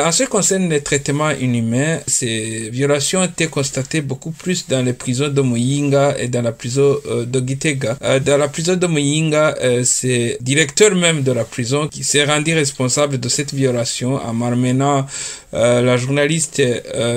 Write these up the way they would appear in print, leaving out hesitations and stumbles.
En ce qui concerne les traitements inhumains, ces violations ont été constatées beaucoup plus dans les prisons de Muyinga et dans la prison de Gitega. Dans la prison de Muyinga, c'est le directeur même de la prison qui s'est rendu responsable de cette violation en malmenant la journaliste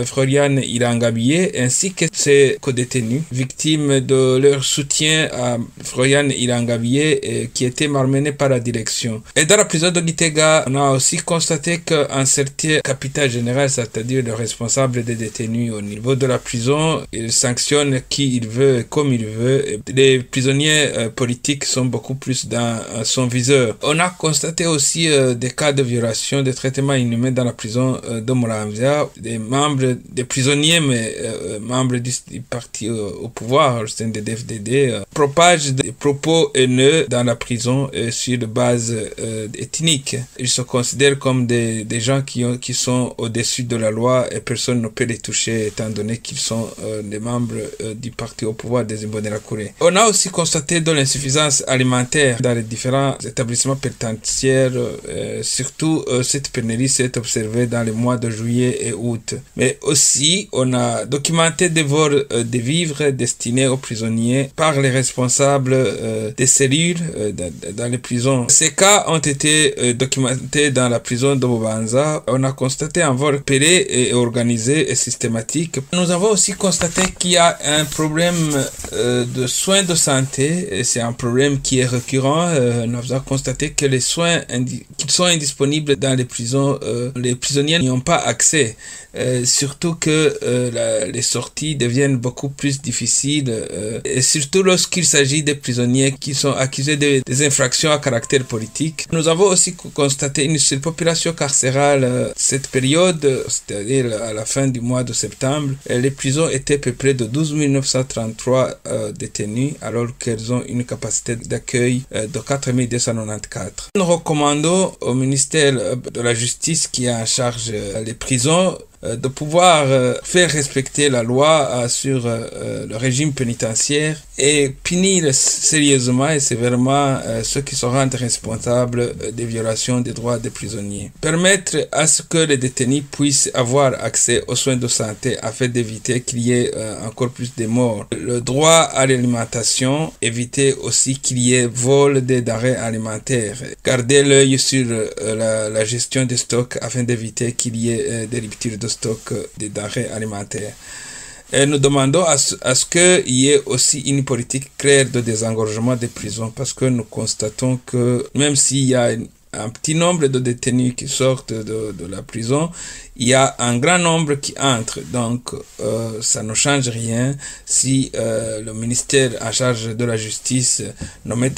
Floriane Irangabiye ainsi que ses co-détenus, victimes de leur soutien à Floriane Irangabiye qui était malmenée par la direction. Et dans la prison de Gitega, on a aussi constaté qu'un certain capitaine général, c'est-à-dire le responsable des détenus au niveau de la prison, il sanctionne qui il veut et comme il veut. Les prisonniers politiques sont beaucoup plus dans son viseur. On a constaté aussi des cas de violation, de traitements inhumains dans la prison de Muramvya. Des prisonniers, mais membres du parti au pouvoir, au sein de DFDD, propagent des propos haineux dans la prison sur base ethnique. Ils se considèrent comme des gens qui sont au-dessus de la loi et personne ne peut les toucher étant donné qu'ils sont des membres du parti au pouvoir des Imbonerakure. On a aussi constaté de l'insuffisance alimentaire dans les différents établissements pénitentiaires. Surtout, cette pénurie s'est observée dans les mois de juillet et août. Mais aussi, on a documenté des vols de vivres destinés aux prisonniers par les responsables des cellules dans les prisons. Ces cas ont été documentés dans la prison de Bubanza. On a constaté un vol péré et organisé et systématique. Nous avons aussi constaté qu'il y a un problème de soins de santé. Et c'est un problème qui est récurrent. Nous avons constaté que les soins qui sont indisponibles dans les prisons, les prisonniers n'y ont pas accès. Surtout que les sorties deviennent beaucoup plus difficiles. Et surtout lorsqu'il s'agit des prisonniers qui sont accusés des infractions à caractère politique. Nous avons aussi constaté une surpopulation carcérale cette période, c'est-à-dire à la fin du mois de septembre. Les prisons étaient peuplées de 12 933 détenus alors qu'elles ont une capacité d'accueil de 4 294. Nous recommandons au ministère de la Justice qui a en charge les prisons de pouvoir faire respecter la loi sur le régime pénitentiaire et punir sérieusement et sévèrement ceux qui se rendent responsables des violations des droits des prisonniers. Permettre à ce que les détenus puissent avoir accès aux soins de santé afin d'éviter qu'il y ait encore plus de morts. Le droit à l'alimentation, éviter aussi qu'il y ait vol des denrées alimentaires. Garder l'œil sur la gestion des stocks afin d'éviter qu'il y ait des ruptures de stock des denrées alimentaires. Et nous demandons à ce qu'il y ait aussi une politique claire de désengorgement des prisons parce que nous constatons que même s'il y a un petit nombre de détenus qui sortent de la prison, il y a un grand nombre qui entrent. Donc, ça ne change rien si le ministère en charge de la justice ne met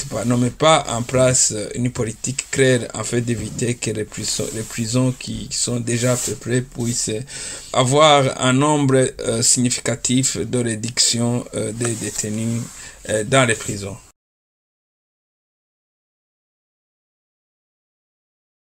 pas en place une politique claire afin d'éviter que les prisons qui sont déjà peuplées puissent avoir un nombre significatif de réduction des détenus dans les prisons.